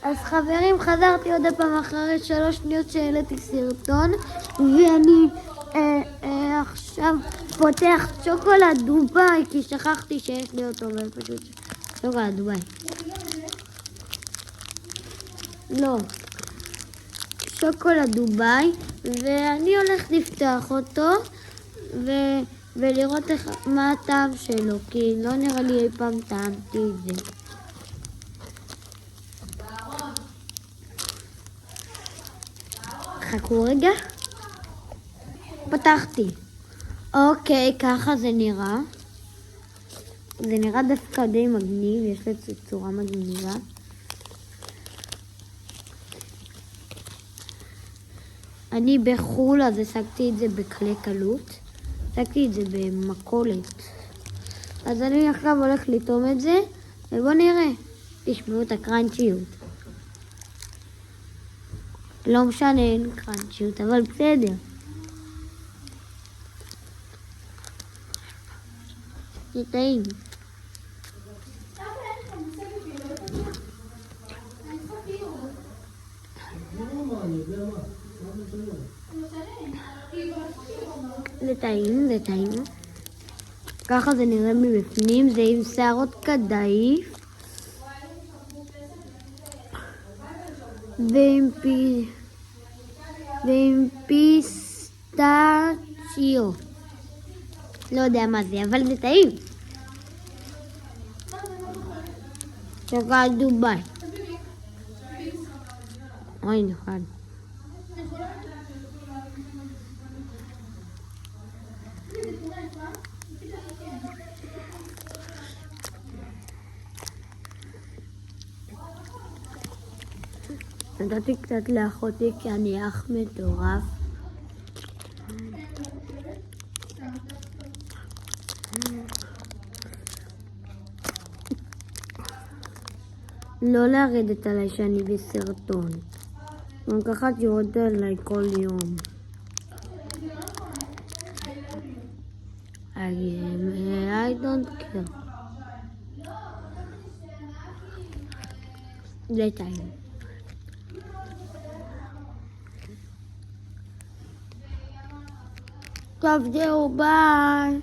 אז חברים, חזרתי עוד פעם אחרי 3 שניות שהעליתי סרטון, ואני עכשיו פותח שוקולד דובאי, כי שכחתי שיש לי אותו, ופשוט שוקולד דובאי. לא, שוקולד דובאי, ואני הולך לפתוח אותו ולראות מה הטעם שלו, כי לא נראה לי אי פעם טעמתי את זה. חכו רגע. פתחתי. אוקיי, ככה זה נראה. זה נראה דווקא די מגניב, יש לזה צורה מגניבה. אני בחול, אז השגתי את זה בקלי קלות. השגתי את זה במכולת. אז אני עכשיו הולך לטעום את זה, ובואו נראה. תשמעו את הקראנצ'יות. לא משנה, אין קראנצ'יות, אבל בסדר. זה טעים. זה טעים, זה טעים. ככה זה נראה מבפנים, זה עם שערות קדאיף. ועם פיסטצ'יו. לא יודע מה זה, אבל זה טעים. שוקולד דובאי. אוי, נכון. נתתי קצת לאחותי כי אני אח מטורף. לא לרדת עליי שאני בסרטון. גם ככה תירות עליי כל יום. I don't care. זה טעים. טוב, זהו, ביי.